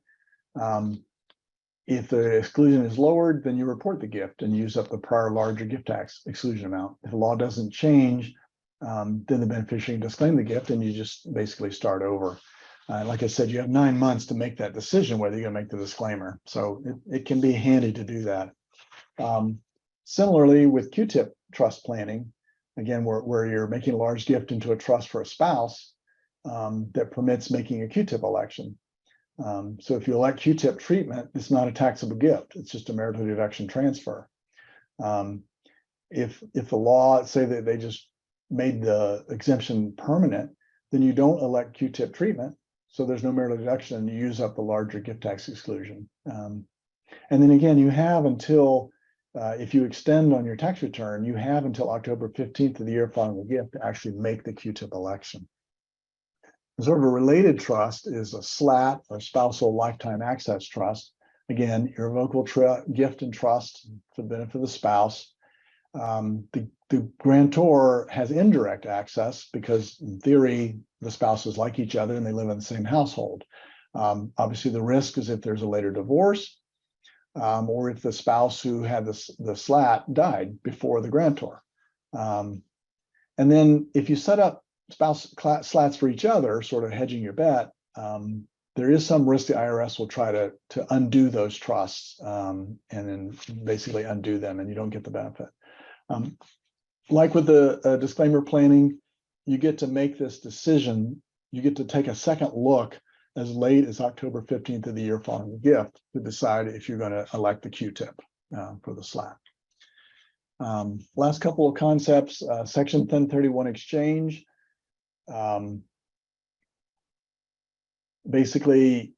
If the exclusion is lowered, then you report the gift and use up the prior larger gift tax exclusion amount. If the law doesn't change, then the beneficiary can disclaim the gift and you just basically start over. Like I said, you have 9 months to make that decision whether you're going to make the disclaimer. So it can be handy to do that. Similarly, with Q-tip trust planning, again, where you're making a large gift into a trust for a spouse that permits making a Q-tip election. So if you elect Q-tip treatment, it's not a taxable gift. It's just a marital deduction transfer. If the law, say that they just made the exemption permanent, then you don't elect Q-tip treatment. So there's no marital deduction and you use up the larger gift tax exclusion. And then again, you have until, if you extend on your tax return, you have until October 15th of the year following the gift to actually make the QTIP election. Sort of a related trust is a SLAT, or spousal lifetime access trust. Again, irrevocable gift and trust for the benefit of the spouse. The grantor has indirect access because in theory, the spouses like each other and they live in the same household. Obviously, the risk is if there's a later divorce, or if the spouse who had the SLAT died before the grantor. And then if you set up spouse slats for each other, sort of hedging your bet, there is some risk the IRS will try to undo those trusts, and then basically undo them, and you don't get the benefit. Like with the disclaimer planning, you get to make this decision. You get to take a second look as late as October 15th of the year following the gift to decide if you're going to elect the QTIP for the SLAT. Last couple of concepts, Section 1031 exchange. Basically,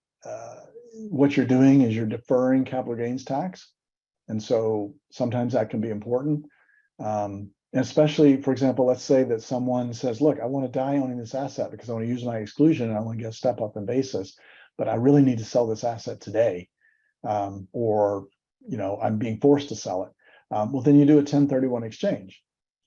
what you're doing is you're deferring capital gains tax. And so sometimes that can be important. And especially, for example, let's say that someone says, look, I want to die owning this asset because I want to use my exclusion and I want to get a step up in basis, but I really need to sell this asset today. Or, I'm being forced to sell it. Well, then you do a 1031 exchange.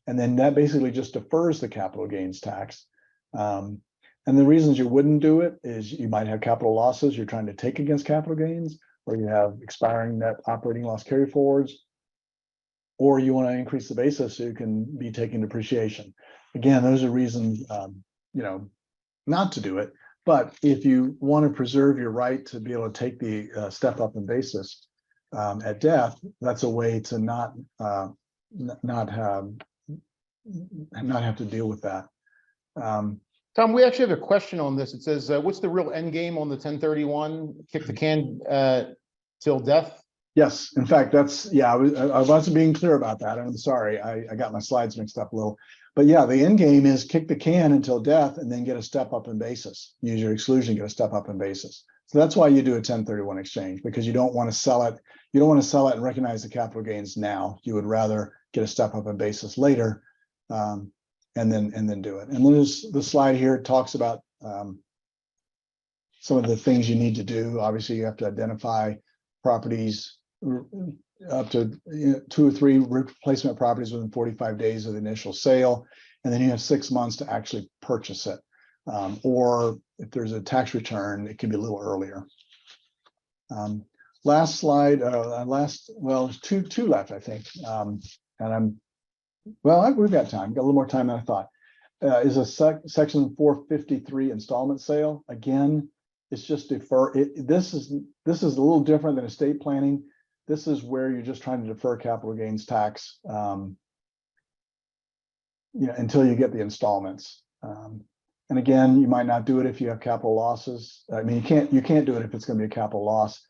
And then that basically just defers the capital gains tax. And the reasons you wouldn't do it is you might have capital losses you're trying to take against capital gains, or you have expiring net operating loss carryforwards, or you want to increase the basis so you can be taking depreciation. Again, those are reasons, not to do it. But if you want to preserve your right to be able to take the step up in basis at death, that's a way to not have to deal with that. Tom, we actually have a question on this. It says, what's the real end game on the 1031? Kick the can till death? Yes, in fact, I wasn't being clear about that. I'm sorry, I got my slides mixed up a little. But yeah, the end game is kick the can until death and then get a step up in basis. Use your exclusion, get a step up in basis. So that's why you do a 1031 exchange, because you don't want to sell it. You don't want to sell it and recognize the capital gains now. You would rather get a step up in basis later, and then do it. And then there's the slide here. It talks about some of the things you need to do. Obviously, you have to identify properties up to 2 or 3 replacement properties within 45 days of the initial sale, and then you have 6 months to actually purchase it. Or if there's a tax return, it can be a little earlier. Last slide, there's two left, I think. We've got time. Got a little more time than I thought. Is a section 453 installment sale. Again, it's just defer. This is a little different than estate planning. This is where you're just trying to defer capital gains tax, until you get the installments. And again, you might not do it if you have capital losses. I mean, you can't do it if it's going to be a capital loss.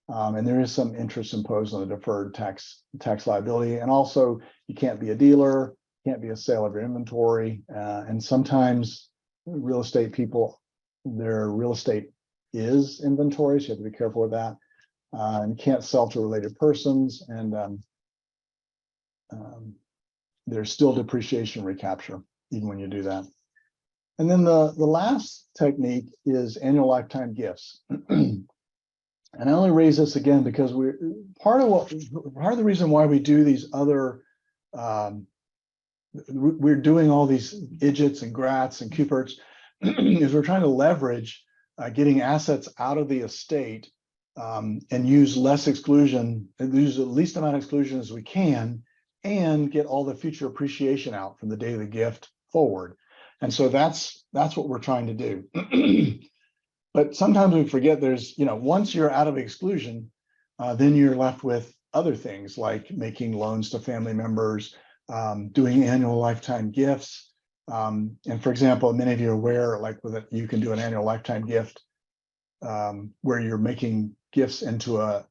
And there is some interest imposed on the deferred tax liability. And also, you can't be a dealer, can't be a sale of your inventory. And sometimes real estate people, their real estate is inventory, so you have to be careful with that. And you can't sell to related persons, and there's still depreciation recapture even when you do that. And then the last technique is annual lifetime gifts. And I only raise this again because part of the reason why we do these other, we're doing all these IDGTs and GRATs and QPRTs is we're trying to leverage getting assets out of the estate and use less exclusion, and use the least amount of exclusion as we can, and get all the future appreciation out from the day of the gift forward. And so that's what we're trying to do. But sometimes we forget there's, once you're out of exclusion, then you're left with other things like making loans to family members, doing annual lifetime gifts. And for example, many of you are aware, like with it, you can do an annual lifetime gift where you're making gifts into a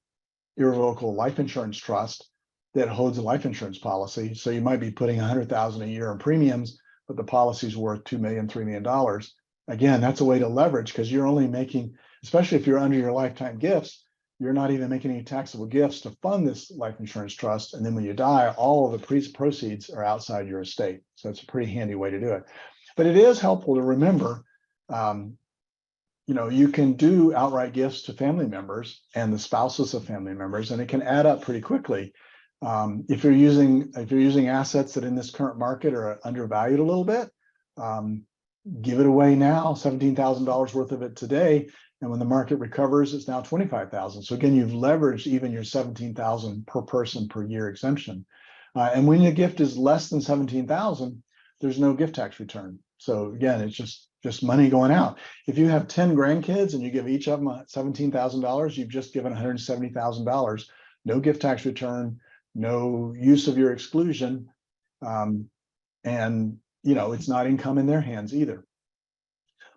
irrevocable life insurance trust that holds a life insurance policy. So you might be putting $100,000 a year in premiums, but the policy's worth $2 million, $3 million. Again, that's a way to leverage, because you're only making, especially if you're under your lifetime gifts, you're not even making any taxable gifts to fund this life insurance trust. And then when you die, all of the proceeds are outside your estate. So it's a pretty handy way to do it. But it is helpful to remember, you can do outright gifts to family members and the spouses of family members, and it can add up pretty quickly. If you're using assets that in this current market are undervalued a little bit, give it away now, $17,000 worth of it today. And when the market recovers, it's now $25,000. So again, you've leveraged even your $17,000 per person per year exemption. And when the gift is less than $17,000, there's no gift tax return. So again, it's just money going out. If you have 10 grandkids and you give each of them $17,000, you've just given $170,000. No gift tax return, no use of your exclusion, and it's not income in their hands either.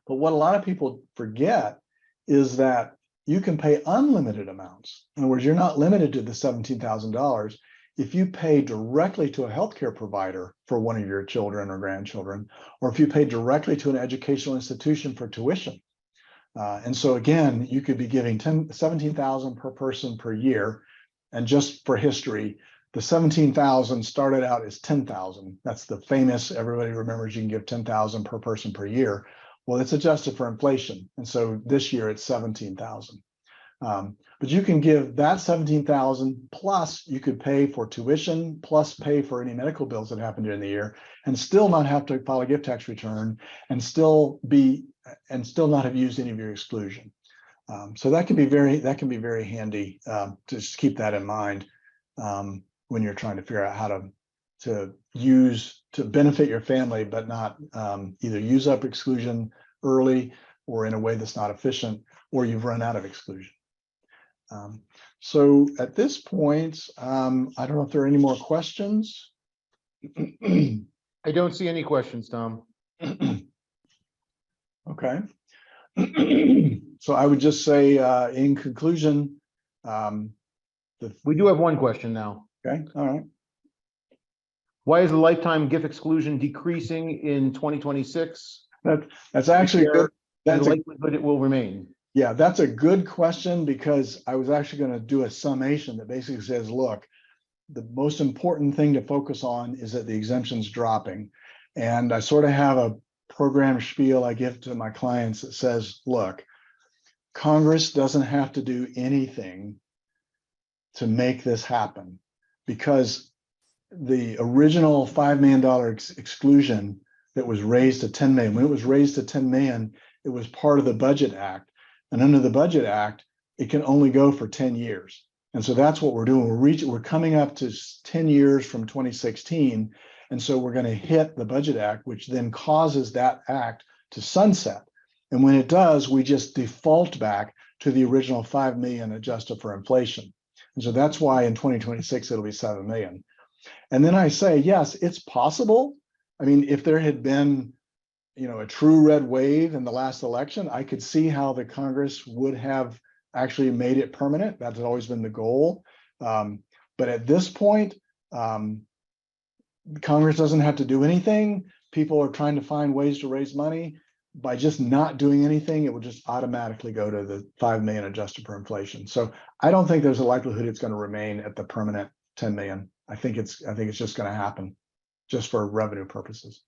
But what a lot of people forget is that you can pay unlimited amounts. In other words, you're not limited to the $17,000. If you pay directly to a healthcare provider for one of your children or grandchildren, or if you pay directly to an educational institution for tuition. And so again, you could be giving $17,000 per person per year. And just for history, the $17,000 started out as $10,000. That's the famous, everybody remembers you can give $10,000 per person per year. Well, it's adjusted for inflation. And so this year it's $17,000. But you can give that $17,000 plus you could pay for tuition plus pay for any medical bills that happen during the year and still not have to file a gift tax return and still not have used any of your exclusion. So that can be very handy to just keep that in mind when you're trying to figure out how to benefit your family, but not either use up exclusion early or in a way that's not efficient, or you've run out of exclusion. So at this point, I don't know if there are any more questions. I don't see any questions, Tom. Okay. So I would just say in conclusion, we do have one question now. Okay, all right. Why is the lifetime gift exclusion decreasing in 2026? That's actually good. That's the likelihood it will remain. Yeah, that's a good question, because I was actually going to do a summation that basically says, look, the most important thing to focus on is that the exemption's dropping. And I sort of have a program spiel I give to my clients that says, look, Congress doesn't have to do anything to make this happen, because the original $5 million exclusion that was raised to 10 million, when it was raised to 10 million, it was part of the Budget Act. And under the Budget Act, it can only go for 10 years. And so that's what we're doing. We're coming up to 10 years from 2016. And so we're going to hit the Budget Act, which then causes that act to sunset. And when it does, we just default back to the original 5 million adjusted for inflation. And so that's why in 2026, it'll be 7 million. And then I say, yes, it's possible. I mean, if there had been, a true red wave in the last election, I could see how the Congress would have actually made it permanent. That's always been the goal. But at this point, Congress doesn't have to do anything. People are trying to find ways to raise money. By just not doing anything, it will just automatically go to the 5 million adjusted for inflation. So I don't think there's a likelihood it's going to remain at the permanent 10 million. I think it's just going to happen just for revenue purposes.